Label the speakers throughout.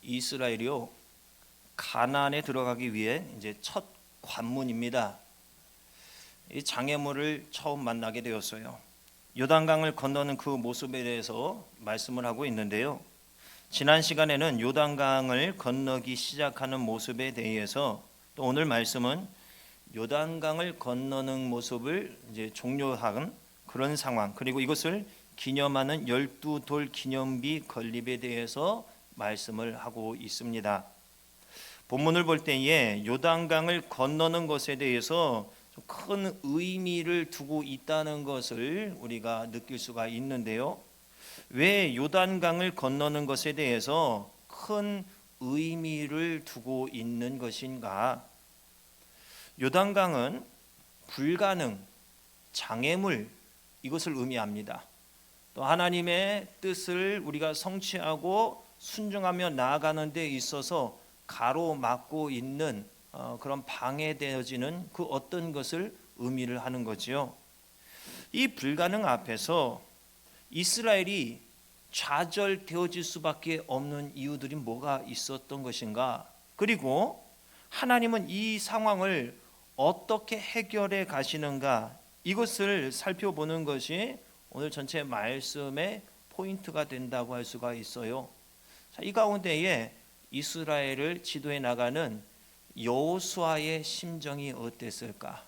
Speaker 1: 이스라엘이요 가나안에 들어가기 위해 이제 첫 관문입니다. 이 장애물을 처음 만나게 되었어요. 요단강을 건너는 그 모습에 대해서 말씀을 하고 있는데요. 지난 시간에는 요단강을 건너기 시작하는 모습에 대해서, 또 오늘 말씀은 요단강을 건너는 모습을 이제 종료한 그런 상황, 그리고 이것을 기념하는 12돌 기념비 건립에 대해서 말씀을 하고 있습니다. 본문을 볼 때에 요단강을 건너는 것에 대해서 큰 의미를 두고 있다는 것을 우리가 느낄 수가 있는데요. 왜 요단강을 건너는 것에 대해서 큰 의미를 두고 있는 것인가? 요단강은 불가능, 장애물, 이것을 의미합니다. 또 하나님의 뜻을 우리가 성취하고 순종하며 나아가는 데 있어서 가로막고 있는 그런 방해되어지는 그 어떤 것을 의미를 하는 거지요. 이 불가능 앞에서 이스라엘이 좌절되어질 수밖에 없는 이유들이 뭐가 있었던 것인가? 그리고 하나님은 이 상황을 어떻게 해결해 가시는가? 이것을 살펴보는 것이 오늘 전체 말씀의 포인트가 된다고 할 수가 있어요. 이 가운데에 이스라엘을 지도해 나가는 여호수아의 심정이 어땠을까?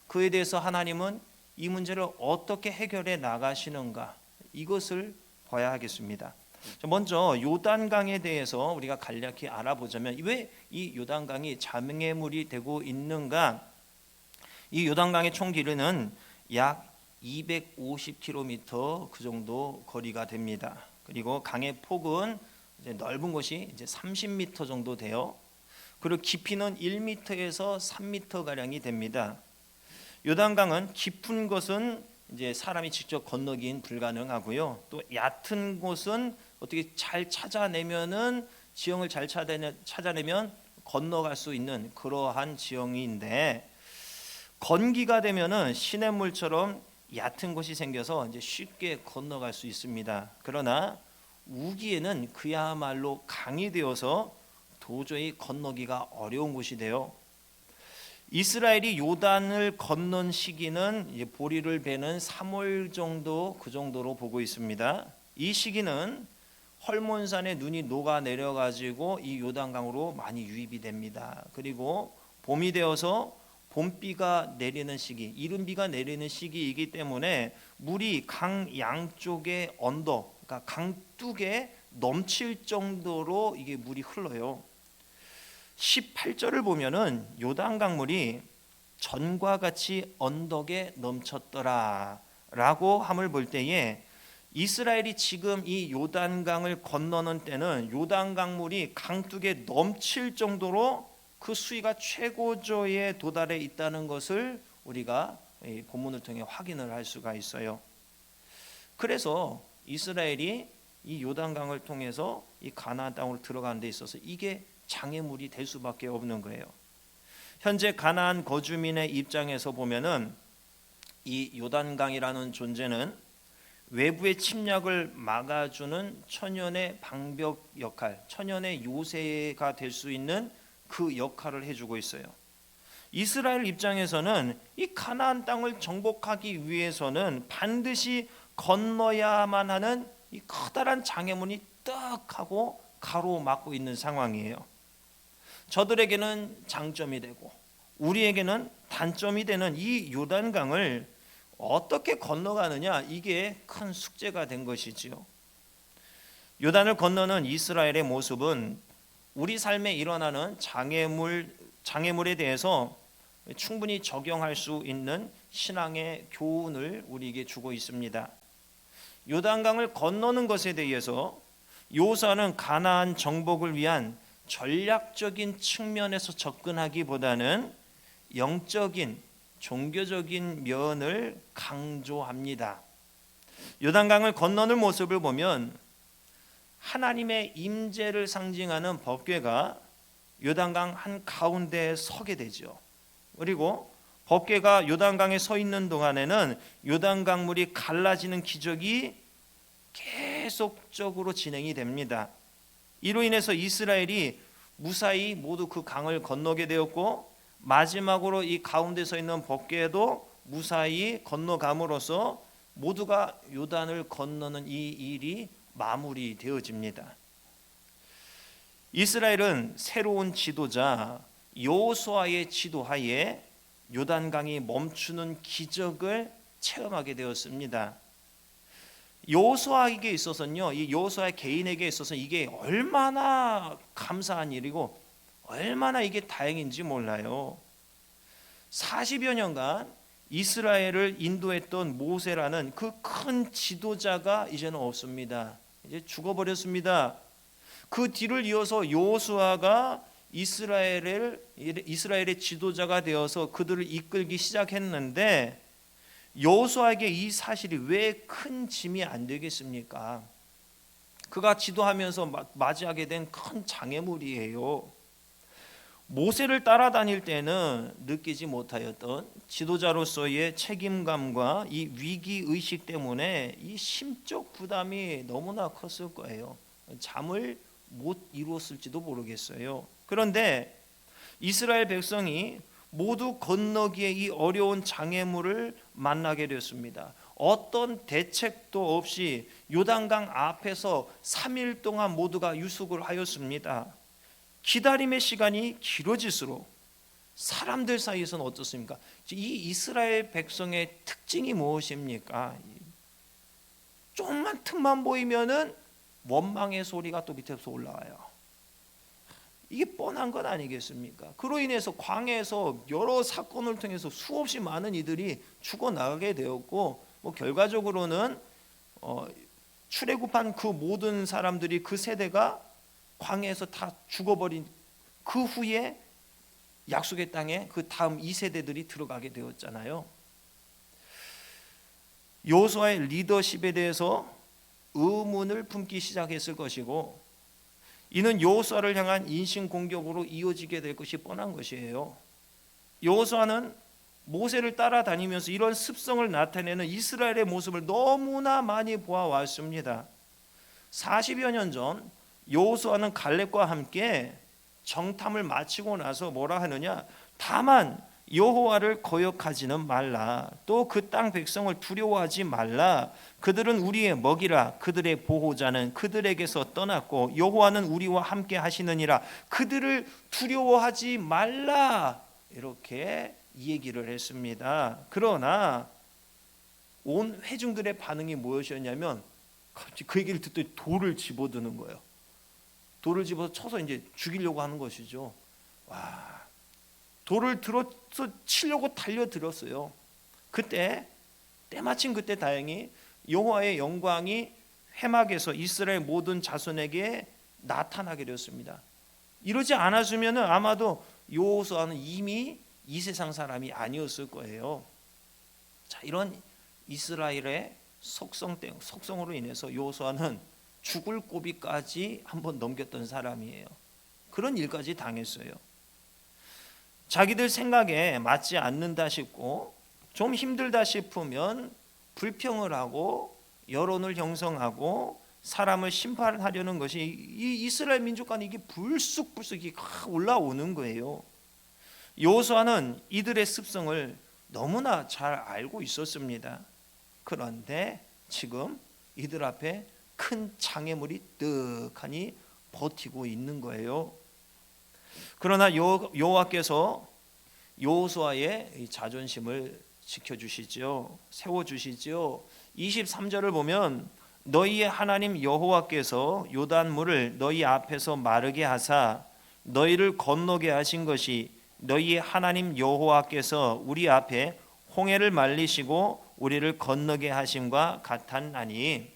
Speaker 1: 그에 대해서 하나님은 이 문제를 어떻게 해결해 나가시는가? 이것을 봐야 하겠습니다. 먼저 요단강에 대해서 우리가 간략히 알아보자면, 왜 이 요단강이 장애물이 되고 있는가? 이 요단강의 총 길이는 약 250km 그 정도 거리가 됩니다. 그리고 강의 폭은 이제 넓은 곳이 이제 30m 정도 돼요. 그리고 깊이는 1m에서 3m 가량이 됩니다. 요단강은 깊은 곳은 이제 사람이 직접 건너긴 불가능하고요. 또 얕은 곳은 어떻게 잘 찾아내면은 지형을 잘 찾아내면 건너갈 수 있는 그러한 지형인데, 건기가 되면은 시냇물처럼 얕은 곳이 생겨서 이제 쉽게 건너갈 수 있습니다. 그러나 우기에는 그야말로 강이 되어서 도저히 건너기가 어려운 곳이 돼요. 이스라엘이 요단을 건넌 시기는 이제 보리를 베는 3월 정도, 그 정도로 보고 있습니다. 이 시기는 헐몬산에 눈이 녹아 내려 가지고 이 요단강으로 많이 유입이 됩니다. 그리고 봄이 되어서 봄비가 내리는 시기, 이른비가 내리는 시기이기 때문에 물이 강 양쪽의 언덕, 그러니까 강둑에 넘칠 정도로 이게 물이 흘러요. 18절을 보면은 요단강물이 전과 같이 언덕에 넘쳤더라 라고 함을 볼 때에, 이스라엘이 지금 이 요단강을 건너는 때는 요단강물이 강둑에 넘칠 정도로 그 수위가 최고조에 도달해 있다는 것을 우리가 이 본문을 통해 확인을 할 수가 있어요. 그래서 이스라엘이 이 요단강을 통해서 이 가나안 땅으로 들어가는 데 있어서 이게 장애물이 될 수밖에 없는 거예요. 현재 가나안 거주민의 입장에서 보면은 이 요단강이라는 존재는 외부의 침략을 막아주는 천연의 방벽 역할, 천연의 요새가 될 수 있는 그 역할을 해주고 있어요. 이스라엘 입장에서는 이 가나안 땅을 정복하기 위해서는 반드시 건너야만 하는 이 커다란 장애물이 딱 하고 가로막고 있는 상황이에요. 저들에게는 장점이 되고 우리에게는 단점이 되는 이 요단강을 어떻게 건너가느냐, 이게 큰 숙제가 된 것이지요. 요단을 건너는 이스라엘의 모습은 우리 삶에 일어나는 장애물에 대해서 충분히 적용할 수 있는 신앙의 교훈을 우리에게 주고 있습니다. 요단강을 건너는 것에 대해서 여호수아는 가나안 정복을 위한 전략적인 측면에서 접근하기보다는 영적인, 종교적인 면을 강조합니다. 요단강을 건너는 모습을 보면 하나님의 임재를 상징하는 법궤가 요단강 한가운데에 서게 되죠. 그리고 법궤가 요단강에 서 있는 동안에는 요단강물이 갈라지는 기적이 계속적으로 진행이 됩니다. 이로 인해서 이스라엘이 무사히 모두 그 강을 건너게 되었고, 마지막으로 이 가운데 서 있는 법궤도 무사히 건너감으로써 모두가 요단을 건너는 이 일이 마무리되어집니다. 이스라엘은 새로운 지도자 여호수아의 지도하에 요단강이 멈추는 기적을 체험하게 되었습니다. 여호수아에게 있어서는요, 이 여호수아 개인에게 있어서 이게 얼마나 감사한 일이고 얼마나 이게 다행인지 몰라요. 40여 년간 이스라엘을 인도했던 모세라는 그 큰 지도자가 이제는 없습니다. 이제 죽어버렸습니다. 그 뒤를 이어서 여호수아가 이스라엘의 지도자가 되어서 그들을 이끌기 시작했는데, 여호수아에게 이 사실이 왜 큰 짐이 안 되겠습니까? 그가 지도하면서 맞이하게 된 큰 장애물이에요. 모세를 따라다닐 때는 느끼지 못하였던 지도자로서의 책임감과 이 위기의식 때문에 이 심적 부담이 너무나 컸을 거예요. 잠을 못 이루었을지도 모르겠어요. 그런데 이스라엘 백성이 모두 건너기에 이 어려운 장애물을 만나게 되었습니다. 어떤 대책도 없이 요단강 앞에서 3일 동안 모두가 유숙을 하였습니다. 기다림의 시간이 길어질수록 사람들 사이에서는 어떻습니까? 이 이스라엘 백성의 특징이 무엇입니까? 조금만 틈만 보이면은 원망의 소리가 또 밑에서 올라와요. 이게 뻔한 건 아니겠습니까? 그로 인해서 광야에서 여러 사건을 통해서 수없이 많은 이들이 죽어나가게 되었고, 결과적으로는 출애굽한 그 모든 사람들이, 그 세대가 광야에서 다 죽어버린 그 후에 약속의 땅에 그 다음 2세대들이 들어가게 되었잖아요. 여호수아의 리더십에 대해서 의문을 품기 시작했을 것이고, 이는 여호수아를 향한 인신공격으로 이어지게 될 것이 뻔한 것이에요. 여호수아는 모세를 따라다니면서 이런 습성을 나타내는 이스라엘의 모습을 너무나 많이 보아왔습니다. 40여 년 전 여호수아는 갈렙과 함께 정탐을 마치고 나서 뭐라 하느냐, 다만 여호와를 거역하지는 말라, 또 그 땅 백성을 두려워하지 말라, 그들은 우리의 먹이라, 그들의 보호자는 그들에게서 떠났고 여호와는 우리와 함께 하시느니라, 그들을 두려워하지 말라, 이렇게 얘기를 했습니다. 그러나 온 회중들의 반응이 무엇이었냐면, 갑자기 그 얘기를 듣더니 돌을 집어드는 거예요. 돌을 집어서 쳐서 이제 죽이려고 하는 것이죠. 와, 돌을 들어서 치려고 달려들었어요. 그때 때마침 그때 다행히 여호와의 영광이 회막에서 이스라엘 모든 자손에게 나타나게 되었습니다. 이러지 않았으면 아마도 여호수아는 이미 이 세상 사람이 아니었을 거예요. 자, 이런 이스라엘의 속성으로 인해서 여호수아는 죽을 고비까지 한번 넘겼던 사람이에요. 그런 일까지 당했어요. 자기들 생각에 맞지 않는다 싶고 좀 힘들다 싶으면 불평을 하고 여론을 형성하고 사람을 심판하려는 것이 이 이스라엘 민족 간에 이게 불쑥불쑥 올라오는 거예요. 여호수아는 이들의 습성을 너무나 잘 알고 있었습니다. 그런데 지금 이들 앞에 큰 장애물이 떡하니 버티고 있는 거예요. 그러나 여호와께서 여호수아의 자존심을 지켜주시죠. 세워주시죠. 23절을 보면 너희의 하나님 여호와께서 요단물을 너희 앞에서 마르게 하사 너희를 건너게 하신 것이 너희의 하나님 여호와께서 우리 앞에 홍해를 말리시고 우리를 건너게 하심과 같았나니,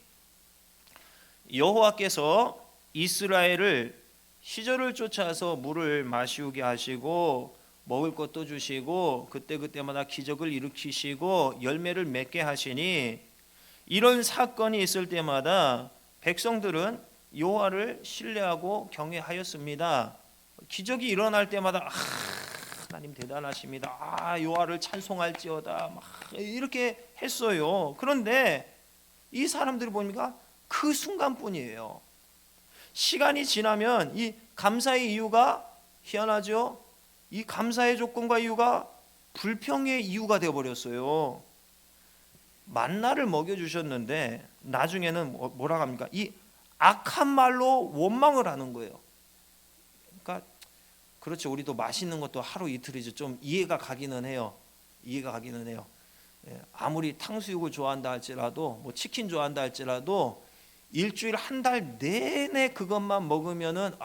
Speaker 1: 여호와께서 이스라엘을 시절을 쫓아서 물을 마시우게 하시고 먹을 것도 주시고 그때마다 기적을 일으키시고 열매를 맺게 하시니, 이런 사건이 있을 때마다 백성들은 여호와를 신뢰하고 경외하였습니다. 기적이 일어날 때마다 하나님 대단하십니다, 여호와를 찬송할지어다, 막 이렇게 했어요. 그런데 이 사람들이 보니까 그 순간뿐이에요. 시간이 지나면 이 감사의 이유가 희한하죠. 이 감사의 조건과 이유가 불평의 이유가 되어버렸어요. 만나를 먹여주셨는데 나중에는 뭐라 합니까? 이 악한 말로 원망을 하는 거예요. 그러니까 그렇죠. 우리도 맛있는 것도 하루 이틀이죠. 좀 이해가 가기는 해요. 이해가 가기는 해요. 아무리 탕수육을 좋아한다 할지라도, 뭐 치킨 좋아한다 할지라도 일주일 한 달 내내 그것만 먹으면은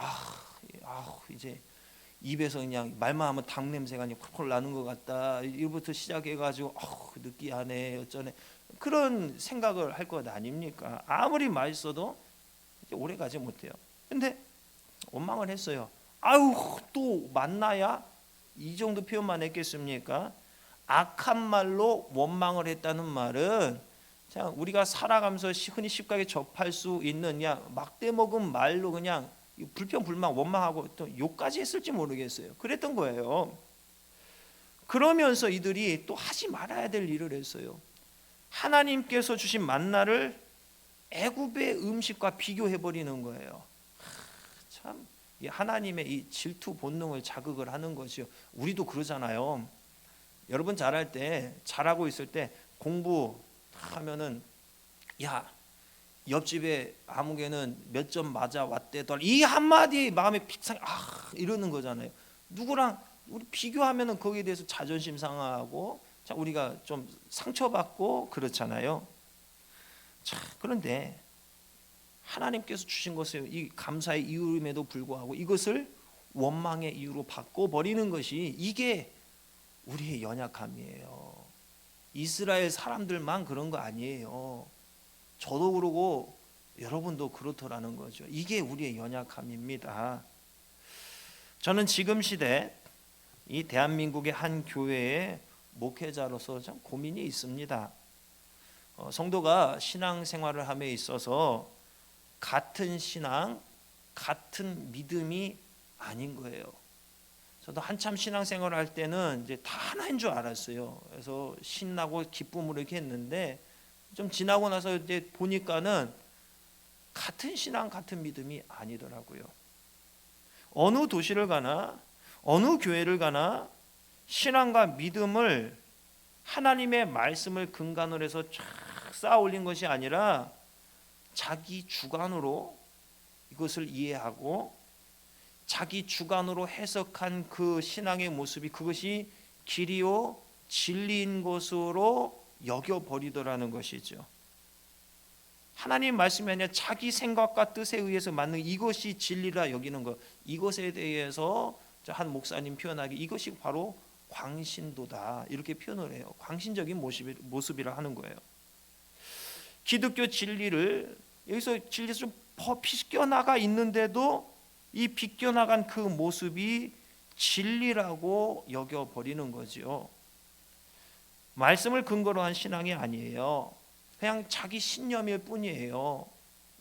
Speaker 1: 이제 입에서 그냥 말만 하면 닭 냄새가 그냥 펄펄 나는 것 같다. 이부터 시작해가지고 느끼하네 어쩌네 그런 생각을 할 것 아닙니까? 아무리 맛있어도 이제 오래 가지 못해요. 근데 원망을 했어요. 또 만나야 이 정도 표현만 했겠습니까? 악한 말로 원망을 했다는 말은 우리가 살아가면서 흔히 쉽게 접할 수 있는 그냥 막대 먹은 말로 그냥 불평 불만 원망하고 또 욕까지 했을지 모르겠어요. 그랬던 거예요. 그러면서 이들이 또 하지 말아야 될 일을 했어요. 하나님께서 주신 만나를 애굽의 음식과 비교해 버리는 거예요. 참 하나님의 이 질투 본능을 자극을 하는 것이요. 우리도 그러잖아요. 여러분 잘할 때, 잘하고 있을 때 공부하면은 옆집에 아무개는 몇 점 맞아 왔대더라. 이 한마디 마음에 픽상 이러는 거잖아요. 누구랑 우리 비교하면은 거기에 대해서 자존심 상하고 우리가 좀 상처받고 그렇잖아요. 그런데 하나님께서 주신 것을 이 감사의 이유임에도 불구하고 이것을 원망의 이유로 바꿔버리는 것이 이게 우리의 연약함이에요. 이스라엘 사람들만 그런 거 아니에요. 저도 그러고 여러분도 그렇더라는 거죠. 이게 우리의 연약함입니다. 저는 지금 시대 이 대한민국의 한 교회의 목회자로서 참 고민이 있습니다. 성도가 신앙생활을 함에 있어서 같은 신앙, 같은 믿음이 아닌 거예요. 저도 한참 신앙생활을 할 때는 이제 다 하나인 줄 알았어요. 그래서 신나고 기쁨으로 이렇게 했는데 좀 지나고 나서 이제 보니까는 같은 신앙, 같은 믿음이 아니더라고요. 어느 도시를 가나, 어느 교회를 가나 신앙과 믿음을 하나님의 말씀을 근간으로 해서 쫙 쌓아 올린 것이 아니라 자기 주관으로 이것을 이해하고 자기 주관으로 해석한 그 신앙의 모습이 그것이 길이요 진리인 것으로 여겨버리더라는 것이죠. 하나님 말씀이 아니라 자기 생각과 뜻에 의해서 맞는 이것이 진리라 여기는 것, 이것에 대해서 한 목사님 표현하기 이것이 바로 광신도다 이렇게 표현을 해요. 광신적인 모습이라 하는 거예요. 기독교 진리를 여기서 진리에서 좀 비껴나가 있는데도 이 비껴나간 그 모습이 진리라고 여겨버리는 거죠. 말씀을 근거로 한 신앙이 아니에요. 그냥 자기 신념일 뿐이에요.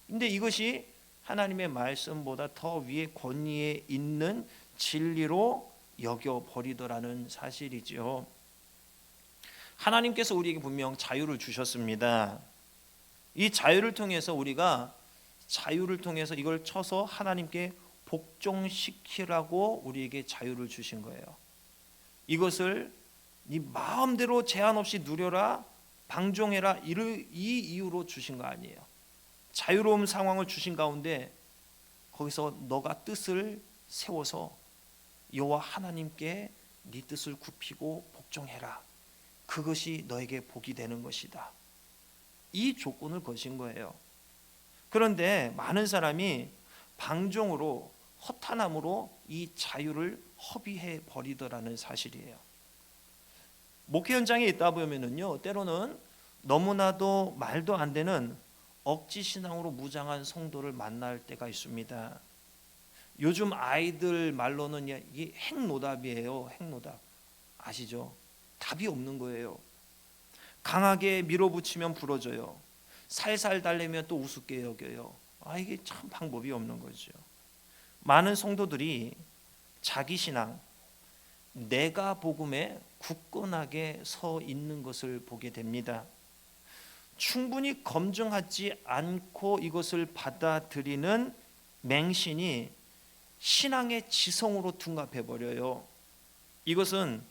Speaker 1: 근데 이것이 하나님의 말씀보다 더 위에 권위에 있는 진리로 여겨버리더라는 사실이죠. 하나님께서 우리에게 분명 자유를 주셨습니다. 이 자유를 통해서 우리가 자유를 통해서 이걸 쳐서 하나님께 복종시키라고 우리에게 자유를 주신 거예요. 이것을 네 마음대로 제한 없이 누려라, 방종해라 이 이유로 주신 거 아니에요. 자유로운 상황을 주신 가운데 거기서 너가 뜻을 세워서 여호와 하나님께 네 뜻을 굽히고 복종해라. 그것이 너에게 복이 되는 것이다. 이 조건을 거신 거예요. 그런데 많은 사람이 방종으로 허탄함으로 이 자유를 허비해 버리더라는 사실이에요. 목회 현장에 있다 보면은요, 때로는 너무나도 말도 안 되는 억지 신앙으로 무장한 성도를 만날 때가 있습니다. 요즘 아이들 말로는 이게 핵노답이에요. 핵노답 아시죠? 답이 없는 거예요. 강하게 밀어붙이면 부러져요. 살살 달래면 또 우습게 여겨요. 이게 참 방법이 없는 거죠. 많은 성도들이 자기 신앙, 내가 복음에 굳건하게 서 있는 것을 보게 됩니다. 충분히 검증하지 않고 이것을 받아들이는 맹신이 신앙의 지성으로 둔갑해 버려요. 이것은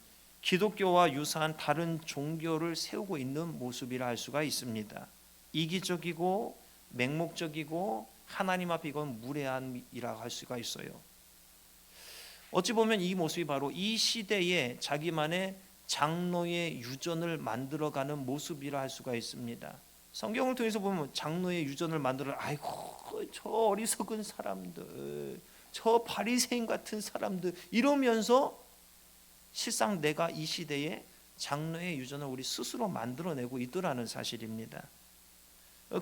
Speaker 1: 기독교와 유사한 다른 종교를 세우고 있는 모습이라 할 수가 있습니다. 이기적이고 맹목적이고 하나님 앞에 이건 무례함이라고 할 수가 있어요. 어찌 보면 이 모습이 바로 이 시대에 자기만의 장로의 유전을 만들어가는 모습이라 할 수가 있습니다. 성경을 통해서 보면 장로의 유전을 만들어, 아이고 저 어리석은 사람들, 저 바리새인 같은 사람들 이러면서 실상 내가 이 시대에 장로의 유전을 우리 스스로 만들어내고 있더라는 사실입니다.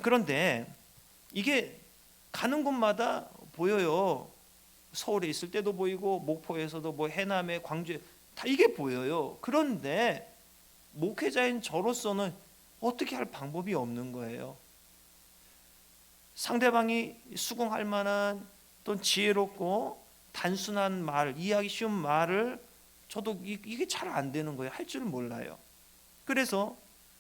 Speaker 1: 그런데 이게 가는 곳마다 보여요. 서울에 있을 때도 보이고 목포에서도 뭐 해남에 광주에 다 이게 보여요. 그런데 목회자인 저로서는 어떻게 할 방법이 없는 거예요. 상대방이 수긍할 만한 또 지혜롭고 단순한 말, 이해하기 쉬운 말을 저도 이게 잘 안 되는 거예요. 할 줄 몰라요. 그래서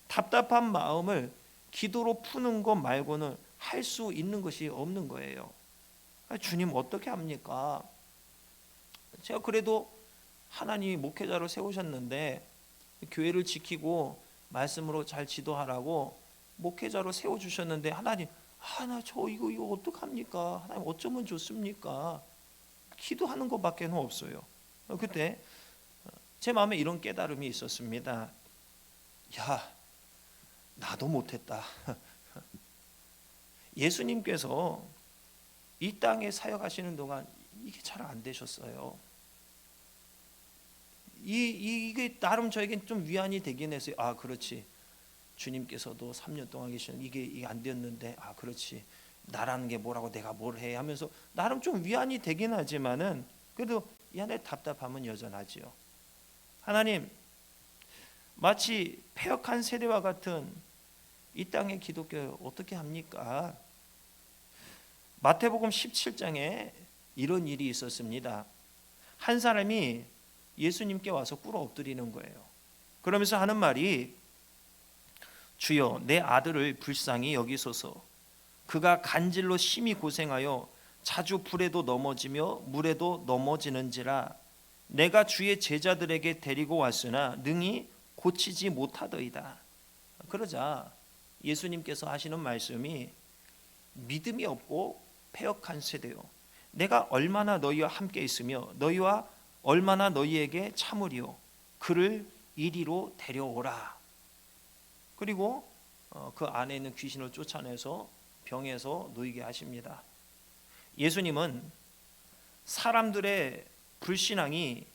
Speaker 1: 답답한 마음을 기도로 푸는 것 말고는 할 수 있는 것이 없는 거예요. 주님 어떻게 합니까? 제가 그래도 하나님이 목회자로 세우셨는데 교회를 지키고 말씀으로 잘 지도하라고 목회자로 세워주셨는데 하나님, 나 저 이거 어떡합니까? 하나님 어쩌면 좋습니까? 기도하는 것밖에는 없어요. 그때 제 마음에 이런 깨달음이 있었습니다. 야, 나도 못했다. 예수님께서 이 땅에 사역하시는 동안 이게 잘 안 되셨어요. 이게 나름 저에겐 좀 위안이 되긴 했어요. 그렇지. 주님께서도 3년 동안 계시는 이게 안 되었는데, 그렇지. 나라는 게 뭐라고 내가 뭘 해 하면서 나름 좀 위안이 되긴 하지만은 그래도 이 안에 답답함은 여전하지요. 하나님, 마치 패역한 세대와 같은 이 땅의 기독교 어떻게 합니까? 마태복음 17장에 이런 일이 있었습니다. 한 사람이 예수님께 와서 꿇어 엎드리는 거예요. 그러면서 하는 말이, 주여 내 아들을 불쌍히 여기소서. 그가 간질로 심히 고생하여 자주 불에도 넘어지며 물에도 넘어지는지라. 내가 주의 제자들에게 데리고 왔으나 능히 고치지 못하더이다. 그러자 예수님께서 하시는 말씀이, 믿음이 없고 패역한 세대요, 내가 얼마나 너희와 함께 있으며 너희와 얼마나 너희에게 참으리요. 그를 이리로 데려오라. 그리고 그 안에 있는 귀신을 쫓아내서 병에서 놓이게 하십니다. 예수님은 사람들의 불신앙이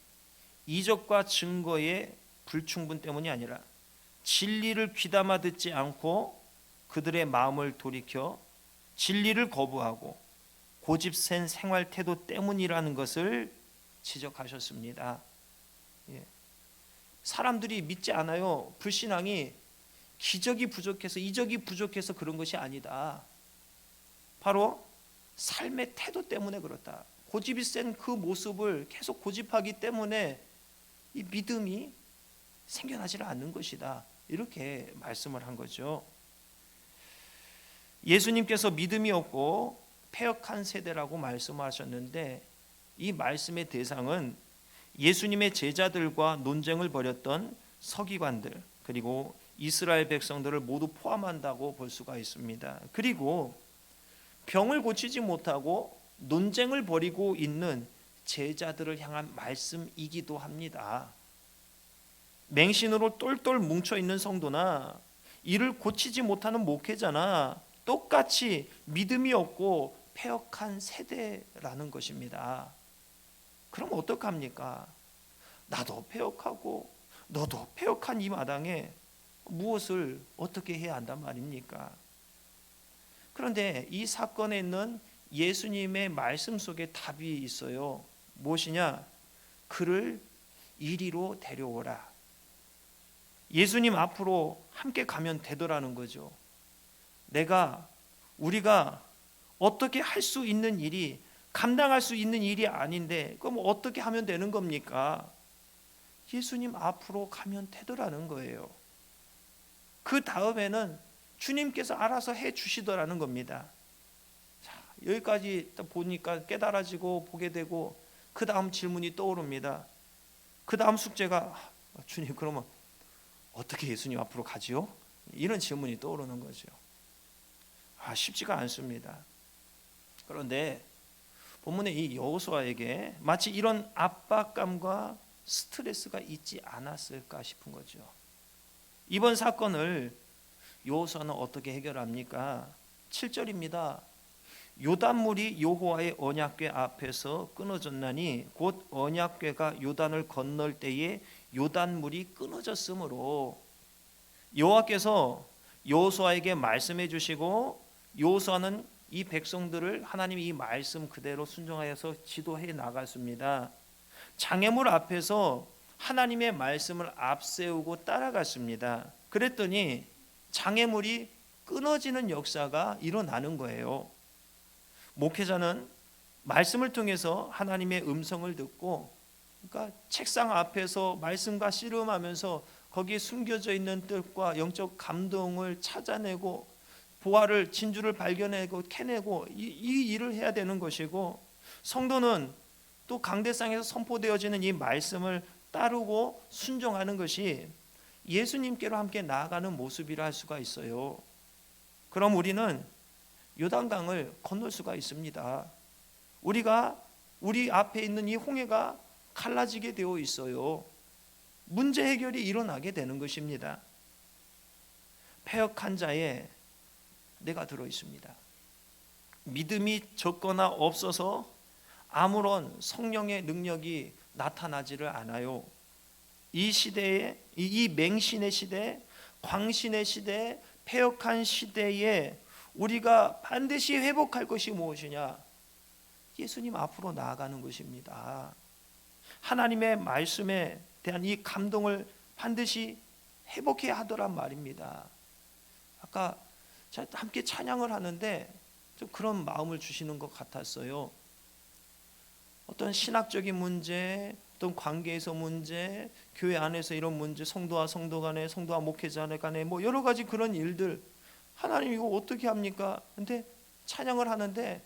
Speaker 1: 이적과 증거의 불충분 때문이 아니라 진리를 귀담아 듣지 않고 그들의 마음을 돌이켜 진리를 거부하고 고집센 생활 태도 때문이라는 것을 지적하셨습니다. 사람들이 믿지 않아요. 불신앙이 기적이 부족해서, 이적이 부족해서 그런 것이 아니다. 바로 삶의 태도 때문에 그렇다. 고집이 센 그 모습을 계속 고집하기 때문에 이 믿음이 생겨나지 않는 것이다. 이렇게 말씀을 한 거죠. 예수님께서 믿음이 없고 패역한 세대라고 말씀하셨는데, 이 말씀의 대상은 예수님의 제자들과 논쟁을 벌였던 서기관들, 그리고 이스라엘 백성들을 모두 포함한다고 볼 수가 있습니다. 그리고 병을 고치지 못하고 논쟁을 벌이고 있는 제자들을 향한 말씀이기도 합니다. 맹신으로 똘똘 뭉쳐있는 성도나 이를 고치지 못하는 목회자나 똑같이 믿음이 없고 패역한 세대라는 것입니다. 그럼 어떡합니까? 나도 패역하고 너도 패역한 이 마당에 무엇을 어떻게 해야 한단 말입니까? 그런데 이 사건에 있는 예수님의 말씀 속에 답이 있어요. 무엇이냐? 그를 이리로 데려오라. 예수님 앞으로 함께 가면 되더라는 거죠. 우리가 어떻게 할 수 있는 일이, 감당할 수 있는 일이 아닌데 그럼 어떻게 하면 되는 겁니까? 예수님 앞으로 가면 되더라는 거예요. 그 다음에는 주님께서 알아서 해 주시더라는 겁니다. 자, 여기까지 딱 보니까 깨달아지고 보게 되고 그 다음 질문이 떠오릅니다. 그 다음 숙제가 주님 그러면 어떻게 예수님 앞으로 가지요? 이런 질문이 떠오르는 거죠. 쉽지가 않습니다. 그런데 본문의 이 여호수아에게 마치 이런 압박감과 스트레스가 있지 않았을까 싶은 거죠. 이번 사건을 여호수아는 어떻게 해결합니까? 7절입니다. 요단물이 여호와의 언약궤 앞에서 끊어졌나니 곧 언약궤가 요단을 건널 때에 요단물이 끊어졌으므로 여호와께서 여호수아에게 말씀해 주시고 여호수아는 이 백성들을 하나님이 이 말씀 그대로 순종하여서 지도해 나갔습니다. 장애물 앞에서 하나님의 말씀을 앞세우고 따라갔습니다. 그랬더니 장애물이 끊어지는 역사가 일어나는 거예요. 목회자는 말씀을 통해서 하나님의 음성을 듣고, 그러니까 책상 앞에서 말씀과 씨름하면서 거기에 숨겨져 있는 뜻과 영적 감동을 찾아내고 보화를 진주를 발견하고 캐내고 이 일을 해야 되는 것이고, 성도는 또 강대상에서 선포되어지는 이 말씀을 따르고 순종하는 것이 예수님께로 함께 나아가는 모습이라 할 수가 있어요. 그럼 우리는 요단강을 건널 수가 있습니다. 우리 앞에 있는 이 홍해가 갈라지게 되어 있어요. 문제 해결이 일어나게 되는 것입니다. 패역한 자에 내가 들어 있습니다. 믿음이 적거나 없어서 아무런 성령의 능력이 나타나지를 않아요. 이 시대에, 이 맹신의 시대, 광신의 시대, 패역한 시대에 우리가 반드시 회복할 것이 무엇이냐? 예수님 앞으로 나아가는 것입니다. 하나님의 말씀에 대한 이 감동을 반드시 회복해야 하더란 말입니다. 아까 함께 찬양을 하는데 좀 그런 마음을 주시는 것 같았어요. 어떤 신학적인 문제, 어떤 관계에서 문제, 교회 안에서 이런 문제, 성도와 성도 간에, 성도와 목회자 간에 뭐 여러 가지 그런 일들, 하나님 이거 어떻게 합니까? 근데 찬양을 하는데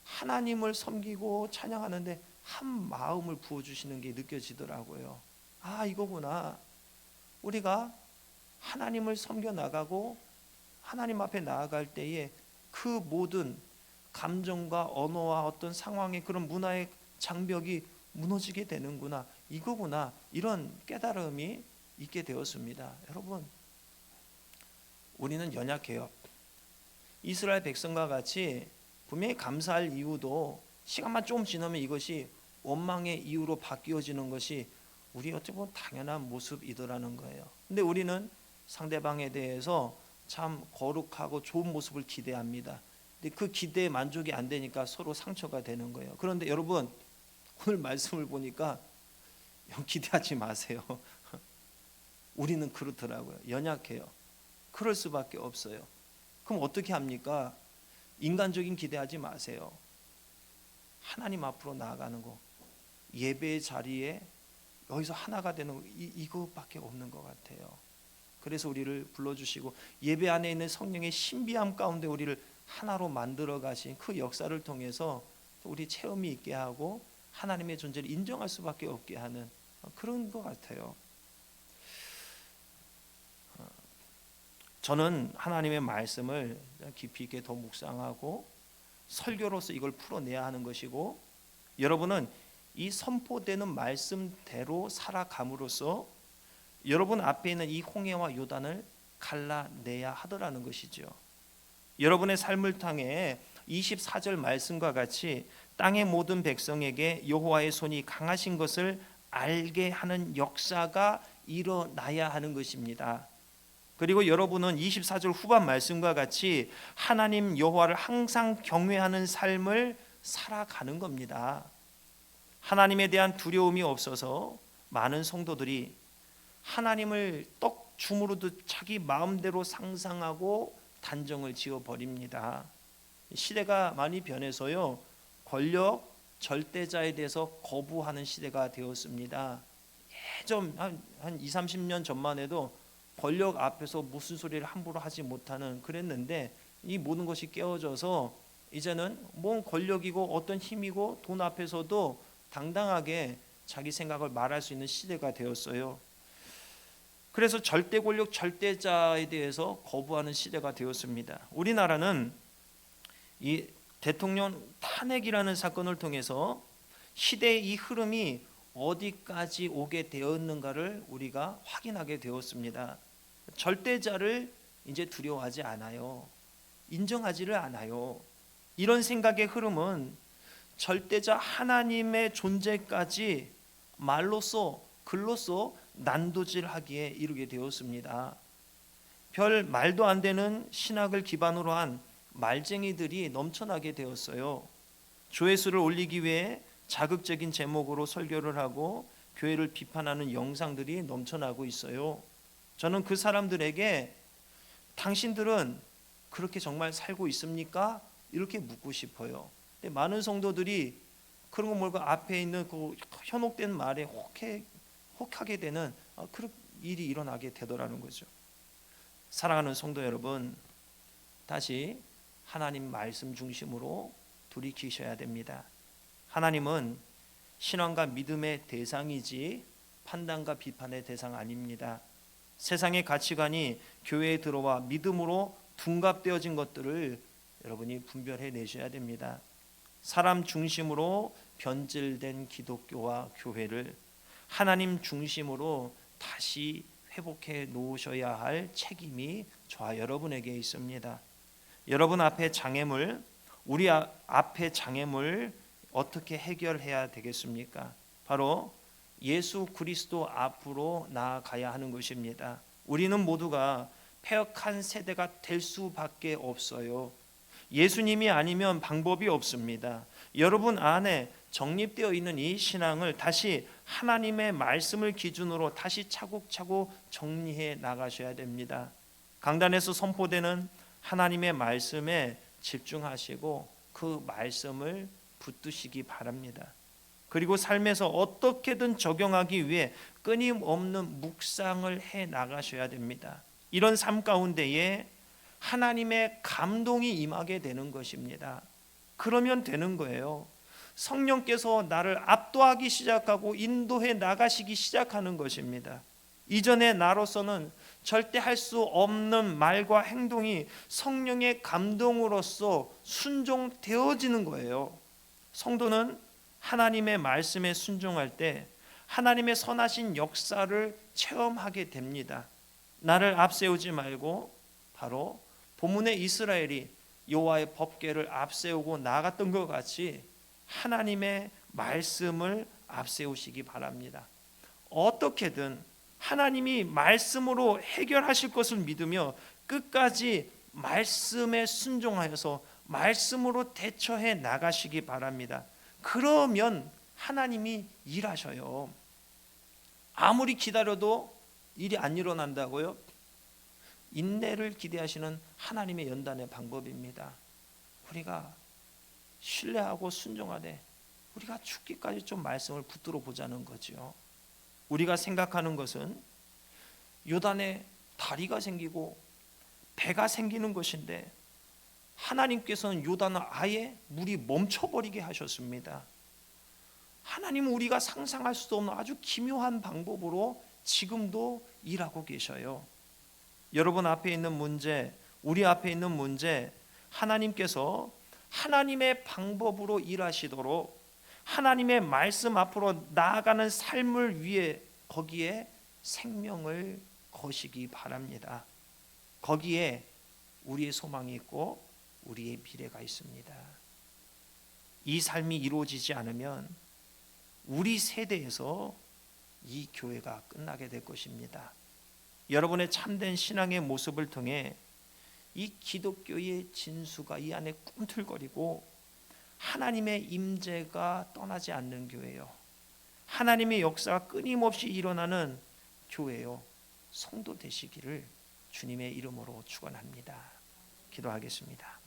Speaker 1: 하나님을 섬기고 찬양하는데 한 마음을 부어주시는 게 느껴지더라고요. 이거구나. 우리가 하나님을 섬겨 나가고 하나님 앞에 나아갈 때에 그 모든 감정과 언어와 어떤 상황의 그런 문화의 장벽이 무너지게 되는구나, 이거구나, 이런 깨달음이 있게 되었습니다. 여러분, 우리는 연약해요. 이스라엘 백성과 같이 분명히 감사할 이유도 시간만 좀 지나면 이것이 원망의 이유로 바뀌어지는 것이 우리 어떻게 보면 당연한 모습이더라는 거예요. 근데 우리는 상대방에 대해서 참 거룩하고 좋은 모습을 기대합니다. 근데 그 기대에 만족이 안 되니까 서로 상처가 되는 거예요. 그런데 여러분, 오늘 말씀을 보니까 기대하지 마세요. 우리는 그렇더라고요. 연약해요. 그럴 수밖에 없어요. 그럼 어떻게 합니까? 인간적인 기대하지 마세요. 하나님 앞으로 나아가는 거, 예배의 자리에 여기서 하나가 되는 거, 이거밖에 없는 것 같아요. 그래서 우리를 불러주시고 예배 안에 있는 성령의 신비함 가운데 우리를 하나로 만들어 가신 그 역사를 통해서 우리 체험이 있게 하고 하나님의 존재를 인정할 수밖에 없게 하는 그런 것 같아요. 저는 하나님의 말씀을 깊이 있게 더 묵상하고 설교로서 이걸 풀어내야 하는 것이고, 여러분은 이 선포되는 말씀대로 살아감으로써 여러분 앞에 있는 이 홍해와 요단을 갈라내야 하더라는 것이죠. 여러분의 삶을 통해 24절 말씀과 같이 땅의 모든 백성에게 여호와의 손이 강하신 것을 알게 하는 역사가 일어나야 하는 것입니다. 그리고 여러분은 24절 후반 말씀과 같이 하나님 여호와를 항상 경외하는 삶을 살아가는 겁니다. 하나님에 대한 두려움이 없어서 많은 성도들이 하나님을 떡 주무르듯 자기 마음대로 상상하고 단정을 지어버립니다. 시대가 많이 변해서요, 권력, 절대자에 대해서 거부하는 시대가 되었습니다. 예전 한 20, 30년 전만 해도 권력 앞에서 무슨 소리를 함부로 하지 못하는 그랬는데 이 모든 것이 깨어져서 이제는 뭔 권력이고 어떤 힘이고 돈 앞에서도 당당하게 자기 생각을 말할 수 있는 시대가 되었어요. 그래서 절대 권력 절대자에 대해서 거부하는 시대가 되었습니다. 우리나라는 이 대통령 탄핵이라는 사건을 통해서 시대의 이 흐름이 어디까지 오게 되었는가를 우리가 확인하게 되었습니다. 절대자를 이제 두려워하지 않아요. 인정하지를 않아요. 이런 생각의 흐름은 절대자 하나님의 존재까지 말로써 글로써 난도질하기에 이르게 되었습니다. 별 말도 안 되는 신학을 기반으로 한 말쟁이들이 넘쳐나게 되었어요. 조회수를 올리기 위해 자극적인 제목으로 설교를 하고 교회를 비판하는 영상들이 넘쳐나고 있어요. 저는 그 사람들에게 당신들은 그렇게 정말 살고 있습니까? 이렇게 묻고 싶어요. 근데 많은 성도들이 그런 거 모르고 앞에 있는 그 현혹된 말에 혹하게 되는 그런 일이 일어나게 되더라는 거죠. 사랑하는 성도 여러분, 다시 하나님 말씀 중심으로 돌이키셔야 됩니다. 하나님은 신앙과 믿음의 대상이지 판단과 비판의 대상 아닙니다. 세상의 가치관이 교회에 들어와 믿음으로 둔갑되어진 것들을 여러분이 분별해 내셔야 됩니다. 사람 중심으로 변질된 기독교와 교회를 하나님 중심으로 다시 회복해 놓으셔야 할 책임이 저와 여러분에게 있습니다. 여러분 앞에 장애물, 우리 앞에 장애물 어떻게 해결해야 되겠습니까? 바로 예수 그리스도 앞으로 나아가야 하는 것입니다. 우리는 모두가 패역한 세대가 될 수밖에 없어요. 예수님이 아니면 방법이 없습니다. 여러분 안에 정립되어 있는 이 신앙을 다시 하나님의 말씀을 기준으로 다시 차곡차곡 정리해 나가셔야 됩니다. 강단에서 선포되는 하나님의 말씀에 집중하시고 그 말씀을 붙드시기 바랍니다. 그리고 삶에서 어떻게든 적용하기 위해 끊임없는 묵상을 해 나가셔야 됩니다. 이런 삶 가운데에 하나님의 감동이 임하게 되는 것입니다. 그러면 되는 거예요. 성령께서 나를 압도하기 시작하고 인도해 나가시기 시작하는 것입니다. 이전에 나로서는 절대 할 수 없는 말과 행동이 성령의 감동으로서 순종되어지는 거예요. 성도는 하나님의 말씀에 순종할 때 하나님의 선하신 역사를 체험하게 됩니다. 나를 앞세우지 말고 바로 본문의 이스라엘이 여호와의 법궤를 앞세우고 나아갔던 것 같이 하나님의 말씀을 앞세우시기 바랍니다. 어떻게든 하나님이 말씀으로 해결하실 것을 믿으며 끝까지 말씀에 순종하여서 말씀으로 대처해 나가시기 바랍니다. 그러면 하나님이 일하셔요. 아무리 기다려도 일이 안 일어난다고요? 인내를 기대하시는 하나님의 연단의 방법입니다. 우리가 신뢰하고 순종하되 우리가 죽기까지 좀 말씀을 붙들어 보자는 거죠. 우리가 생각하는 것은 요단에 다리가 생기고 배가 생기는 것인데 하나님께서는 요단을 아예 물이 멈춰버리게 하셨습니다. 하나님은 우리가 상상할 수도 없는 아주 기묘한 방법으로 지금도 일하고 계셔요. 여러분 앞에 있는 문제, 우리 앞에 있는 문제, 하나님께서 하나님의 방법으로 일하시도록 하나님의 말씀 앞으로 나아가는 삶을 위해 거기에 생명을 거시기 바랍니다. 거기에 우리의 소망이 있고 우리의 미래가 있습니다. 이 삶이 이루어지지 않으면 우리 세대에서 이 교회가 끝나게 될 것입니다. 여러분의 참된 신앙의 모습을 통해 이 기독교의 진수가 이 안에 꿈틀거리고 하나님의 임재가 떠나지 않는 교회요, 하나님의 역사가 끊임없이 일어나는 교회요, 성도 되시기를 주님의 이름으로 축원합니다. 기도하겠습니다.